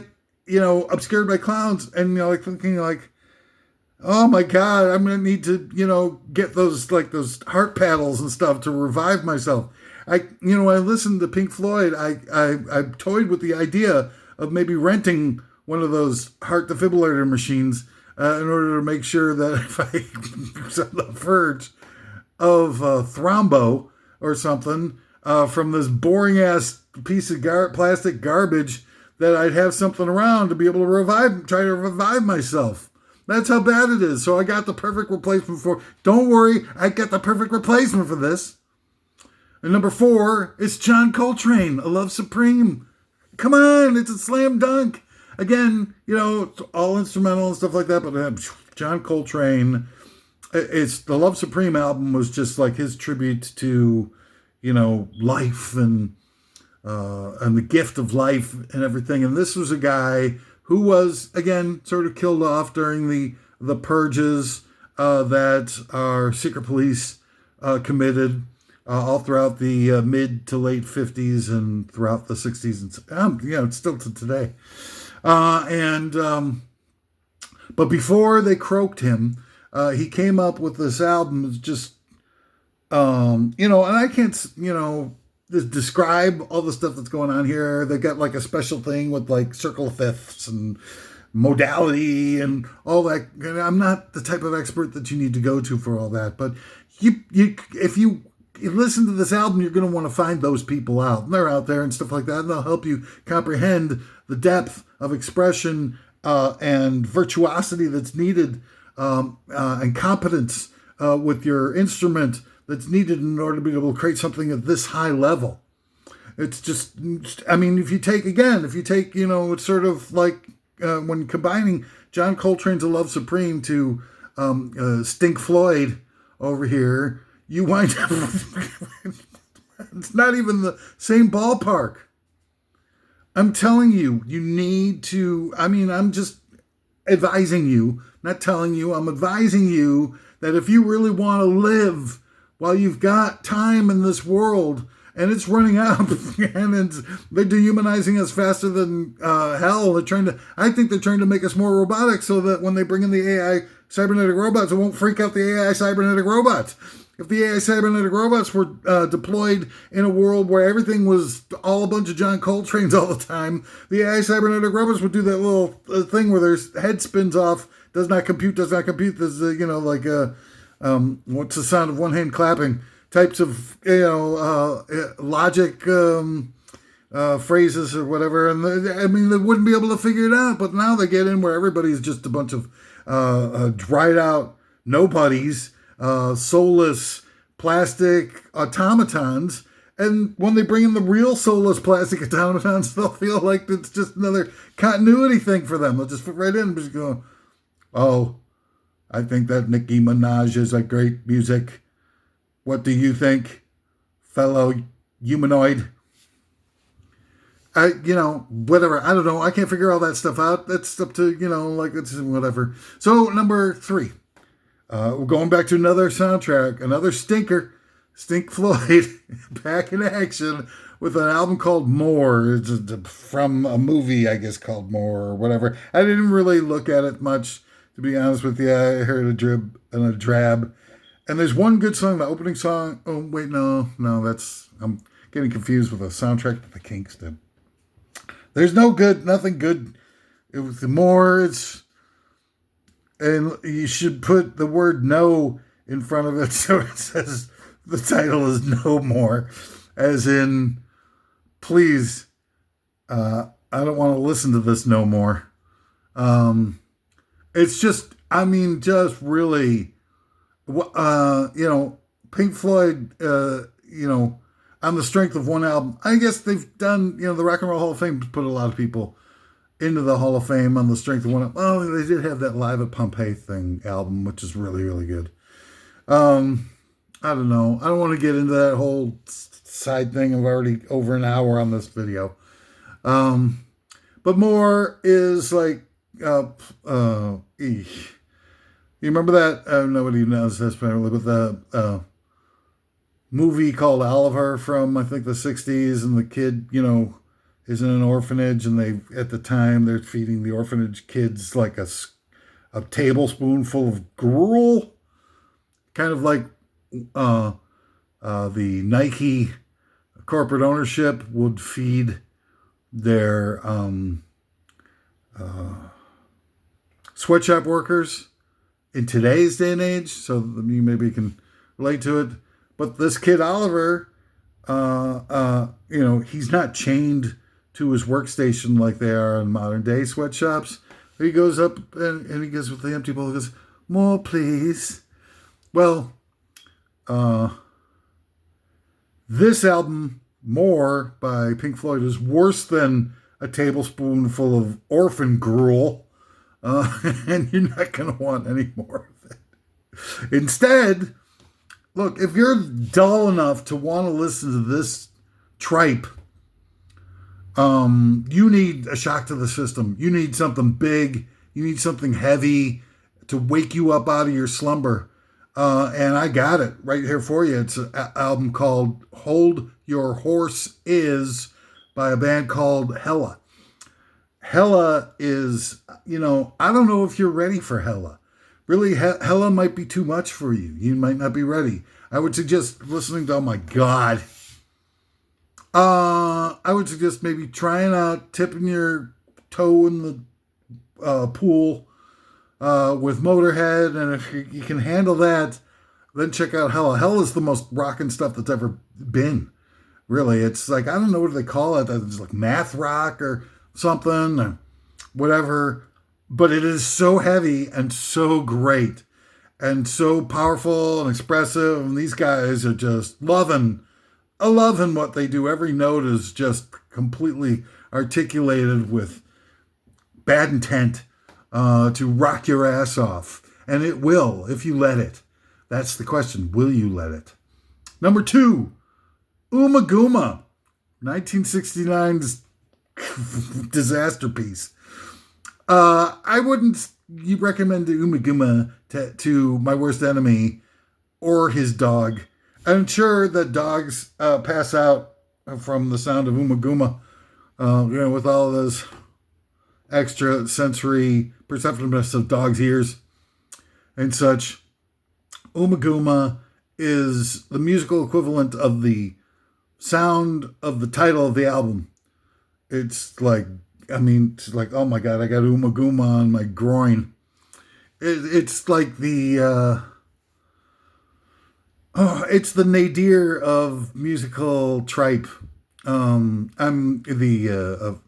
Obscured by Clouds, and thinking oh my God, I'm gonna need to get those heart paddles and stuff to revive myself. I listened to Pink Floyd. I toyed with the idea of maybe renting one of those heart defibrillator machines in order to make sure that if I was on the verge of thrombo or something from this boring ass piece of plastic garbage, that I'd have something around to be able to try to revive myself. That's how bad it is. So I got the perfect replacement for... Don't worry, I got the perfect replacement for this. And number 4, it's John Coltrane, A Love Supreme. Come on, it's a slam dunk. Again, it's all instrumental and stuff like that, but John Coltrane, it's the Love Supreme album was just his tribute to, life and the gift of life and everything. And this was a guy who was, again, sort of killed off during the purges that our secret police committed all throughout the mid to late 50s and throughout the 60s. And it's still to today. But before they croaked him, he came up with this album. It's just, and I can't, describe all the stuff that's going on here. They got a special thing with circle of fifths and modality and all that. And I'm not the type of expert that you need to go to for all that, but if you listen to this album, you're going to want to find those people out, and they're out there and stuff like that, and they'll help you comprehend the depth of expression and virtuosity that's needed and competence with your instrument that's needed in order to be able to create something at this high level. It's just, if you take, it's sort of when combining John Coltrane's A Love Supreme to Stink Floyd over here, you wind up, it's not even the same ballpark. I'm telling you, you need to, I'm just advising you, not telling you, I'm advising you that if you really want to live while you've got time in this world, and it's running out, and they're dehumanizing us faster than hell. I think they're trying to make us more robotic so that when they bring in the AI cybernetic robots, it won't freak out the AI cybernetic robots. If the AI cybernetic robots were deployed in a world where everything was all a bunch of John Coltrane's all the time, the AI cybernetic robots would do that little thing where their head spins off, does not compute. There's what's the sound of one hand clapping types of logic phrases or whatever, and they wouldn't be able to figure it out. But now they get in where everybody's just a bunch of dried out nobodies, soulless plastic automatons, and when they bring in the real soulless plastic automatons, they'll feel like it's just another continuity thing for them. They'll just fit right in and just go, "Oh, I think that Nicki Minaj is a great music. What do you think, fellow humanoid?" Whatever. I don't know. I can't figure all that stuff out. That's up to, it's whatever. So, number 3. We're going back to another soundtrack, another stinker. Stink Floyd, back in action with an album called More. It's from a movie, I guess, called More or whatever. I didn't really look at it much, to be honest with you. I heard a drib and a drab. And there's one good song, the opening song. Oh, wait, no, I'm getting confused with the soundtrack that the Kinks did. There's nothing good. It was More. And you should put the word no in front of it so it says the title is No More, as in, please, I don't want to listen to this no more. It's just, I mean, just really, Pink Floyd, on the strength of one album, I guess they've done, the Rock and Roll Hall of Fame put a lot of people into the Hall of Fame on the strength of one. Oh, they did have that Live at Pompeii album, which is really, really good. I don't know. I don't want to get into that whole side thing. I'm already over an hour on this video. But more is like, you remember that? Nobody knows this, apparently, but the movie called Oliver from, I think, the 60s, and the kid, is in an orphanage, and at the time, they're feeding the orphanage kids like a tablespoonful of gruel, kind of like the Nike corporate ownership would feed their sweatshop workers in today's day and age, so you maybe can relate to it. But this kid Oliver, he's not chained to his workstation like they are in modern day sweatshops. He goes up and he goes with the empty bowl. He goes, "More, please." Well, this album, More, by Pink Floyd, is worse than a tablespoonful of orphan gruel, and you're not going to want any more of it. Instead, look, if you're dull enough to want to listen to this tripe, you need a shock to the system. You need something big. You need something heavy to wake you up out of your slumber. And I got it right here for you. It's an album called Hold Your Horse Is by a band called Hella. Hella is, I don't know if you're ready for Hella. Really, Hella might be too much for you. You might not be ready. I would suggest listening to, oh my God. I would suggest maybe trying out tipping your toe in the pool with Motorhead, and if you can handle that, then check out Hella. Hella is the most rockin' stuff that's ever been. Really, it's like, I don't know what they call it. It's like math rock or something, or whatever. But it is so heavy and so great and so powerful and expressive. And these guys are just loving what they do. Every note is just completely articulated with bad intent to rock your ass off. And it will, if you let it. That's the question. Will you let it? Number 2, Umma Gumma, 1969's disaster piece. I wouldn't recommend Umma Gumma to my worst enemy or his dog. I'm sure that dogs pass out from the sound of Umma Gumma, with all those extra sensory perceptiveness of dogs' ears and such. Umma Gumma is the musical equivalent of the sound of the title of the album. It's like, oh my God, I got Umma Gumma on my groin. It's like the, it's the nadir of musical tripe. Of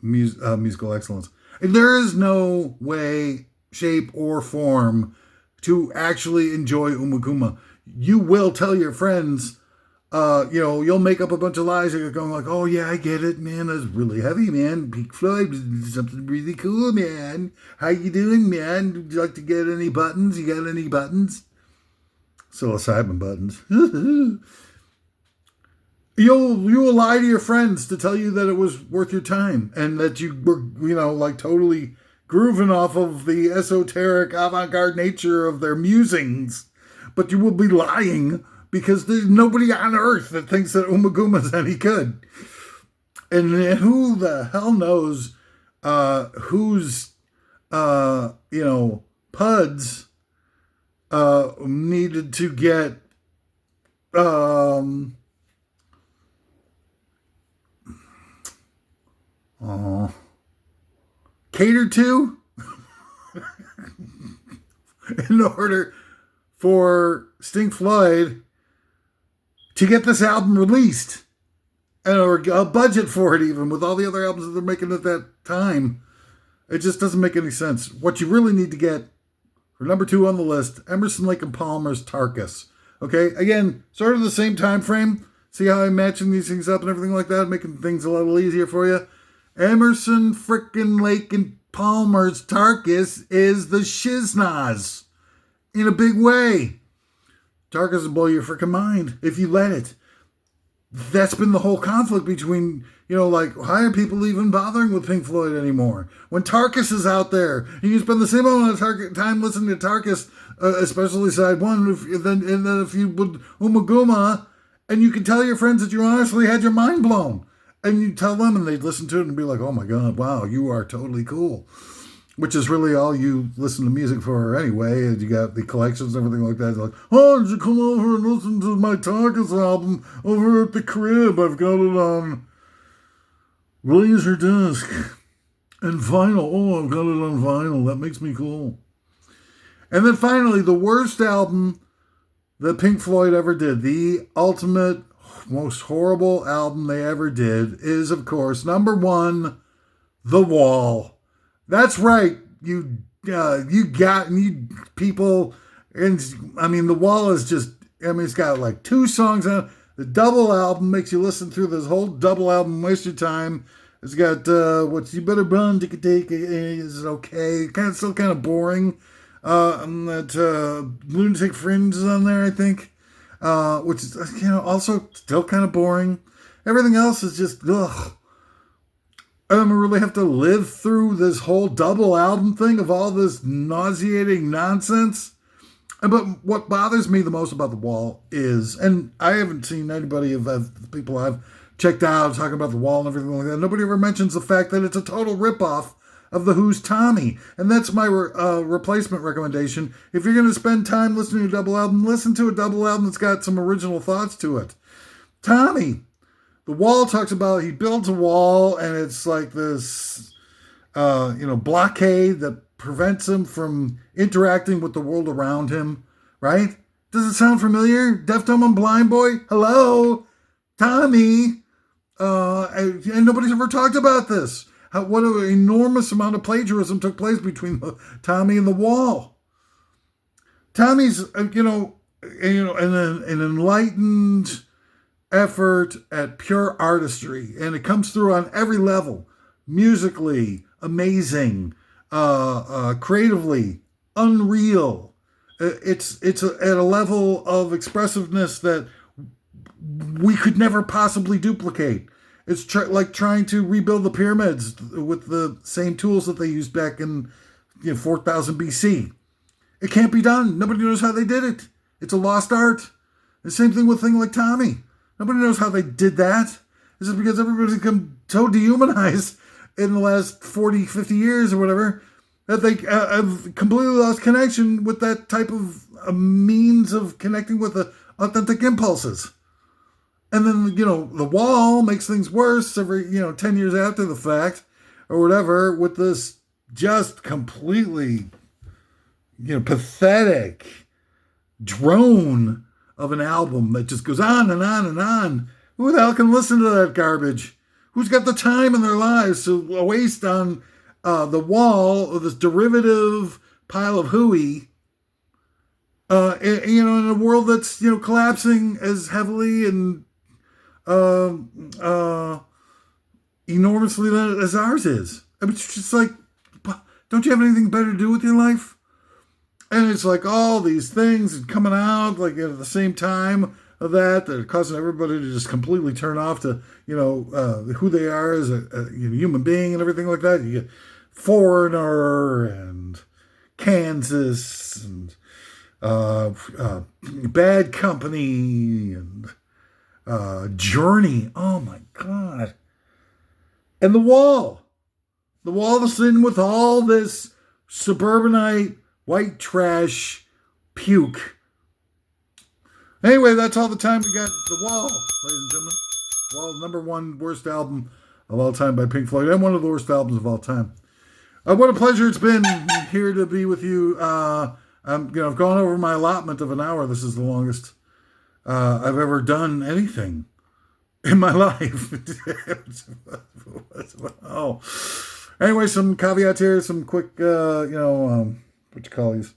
musical excellence. There is no way, shape, or form to actually enjoy Umma Gumma. You will tell your friends, you'll make up a bunch of lies. You're going like, oh yeah, I get it, man. That's really heavy, man. Pink Floyd, something really cool, man. How you doing, man? Would you like to get any buttons? You got any buttons? Psilocybin buttons. You will lie to your friends to tell you that it was worth your time and that you were, totally grooving off of the esoteric avant-garde nature of their musings. But you will be lying because there's nobody on earth that thinks that Umma Gumma is any good. And who the hell knows whose, puds needed to get catered to in order for Floyd to get this album released, or a budget for it, even with all the other albums that they're making at that time. It just doesn't make any sense. What you really need to get for number 2 on the list, Emerson, Lake and Palmer's Tarkus. Okay, again, sort of the same time frame. See how I'm matching these things up and everything like that, making things a little easier for you. Emerson, frickin' Lake and Palmer's Tarkus is the shiznaz in a big way. Tarkus will blow your frickin' mind if you let it. That's been the whole conflict between, like, why are people even bothering with Pink Floyd anymore? When Tarkus is out there, and you spend the same amount of time listening to Tarkus, especially side 1, and then if you would Umma Gumma, and you can tell your friends that you honestly had your mind blown. And you tell them, and they'd listen to it and be like, oh my God, wow, you are totally cool. Which is really all you listen to music for anyway. And you got the collections and everything like that. They're like, oh, did you come over and listen to my Tarkus album over at the crib? I've got it on Laserdisc and vinyl. Oh, I've got it on vinyl. That makes me cool. And then finally, the worst album that Pink Floyd ever did, the ultimate, most horrible album they ever did, is, of course, number 1, The Wall. That's right, you people, and I mean, The Wall is just, it's got like 2 songs on it. The double album makes you listen through this whole double album, waste your time. It's got, You Better Run, Take It, is okay, still kind of boring. And that Lunatic Fringe is on there, I think. Which is, also still kind of boring. Everything else is just, ugh. I'm going to really have to live through this whole double album thing of all this nauseating nonsense. But what bothers me the most about The Wall is, and I haven't seen anybody of the people I've checked out talking about The Wall and everything like that, nobody ever mentions the fact that it's a total ripoff of The Who's Tommy. And that's my replacement recommendation. If you're going to spend time listening to a double album, listen to a double album that's got some original thoughts to it. Tommy, The Wall talks about, he builds a wall and it's like this, blockade that prevents him from interacting with the world around him, right? Does it sound familiar? Deaf, Dumb, and Blind Boy? Hello? Tommy? And nobody's ever talked about this. What an enormous amount of plagiarism took place between Tommy and The Wall. Tommy's, an enlightened effort at pure artistry, and it comes through on every level. Musically, amazing. Creatively, unreal. It's at a level of expressiveness that we could never possibly duplicate. It's like trying to rebuild the pyramids with the same tools that they used back in 4000 BC. It can't be done. Nobody knows how they did it. It's a lost art. The same thing with things like Tommy. Nobody knows how they did that. This is because everybody's become so dehumanized in the last 40, 50 years or whatever, that they have completely lost connection with that type of means of connecting with the authentic impulses. And then, The Wall makes things worse every, 10 years after the fact or whatever, with this just completely, pathetic drone of an album that just goes on and on and on. Who the hell can listen to that garbage? Who's got the time in their lives to waste on The Wall, or this derivative pile of hooey, in a world that's, collapsing as heavily and enormously as ours is? I mean, it's just like, don't you have anything better to do with your life? And it's like all these things coming out like at the same time of that are causing everybody to just completely turn off to, who they are as a human being and everything like that. You get Foreigner and Kansas and Bad Company and Journey. Oh my God. And The Wall. The Wall is in with all this suburbanite white trash puke. Anyway, that's all the time we got. The Wall, ladies and gentlemen. Wall, number 1 worst album of all time by Pink Floyd, and one of the worst albums of all time. What a pleasure it's been here to be with you I've gone over my allotment of an hour. This is the longest I've ever done anything in my life. Oh, anyway, some caveats here. Some quick, what you call these?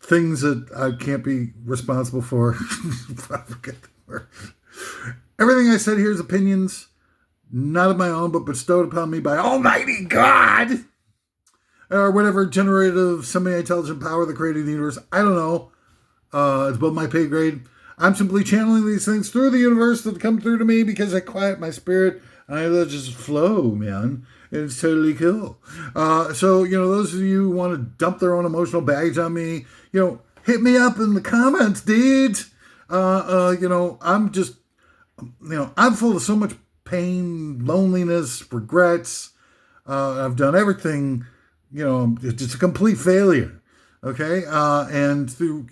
Things that I can't be responsible for. I forget the word. Everything I said here is opinions, not of my own, but bestowed upon me by Almighty God, or whatever generative, semi-intelligent power that created the universe. I don't know. It's above my pay grade. I'm simply channeling these things through the universe that come through to me because I quiet my spirit and I let it just flow, man. It's totally cool. So, those of you who want to dump their own emotional baggage on me, hit me up in the comments, dude. I'm just, I'm full of so much pain, loneliness, regrets. I've done everything, it's just a complete failure. Okay. And through,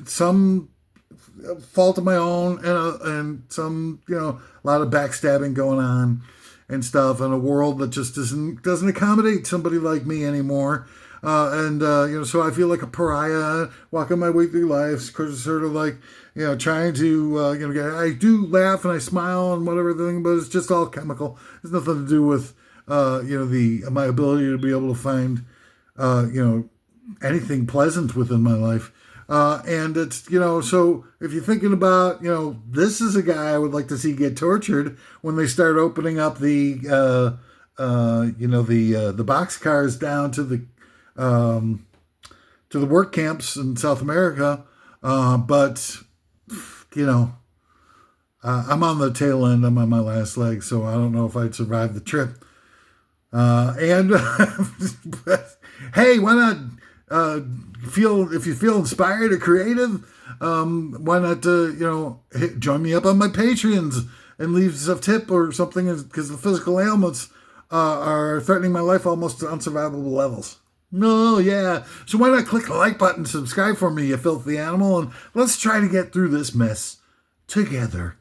some fault of my own and some, a lot of backstabbing going on and stuff, in a world that just doesn't accommodate somebody like me anymore. So I feel like a pariah walking my way through life, sort of like, trying to, I do laugh and I smile and whatever thing, but it's just all chemical. It's nothing to do with, my ability to be able to find, anything pleasant within my life. And it's, so if you're thinking about, this is a guy I would like to see get tortured when they start opening up the boxcars down to the work camps in South America. But I'm on the tail end. I'm on my last leg, so I don't know if I'd survive the trip. Hey, why not, if you feel inspired or creative, why not, join me up on my Patreons and leave a tip or something, because the physical ailments are threatening my life almost to unsurvivable levels. No, yeah. So why not click the like button, subscribe for me, you filthy animal, and let's try to get through this mess together.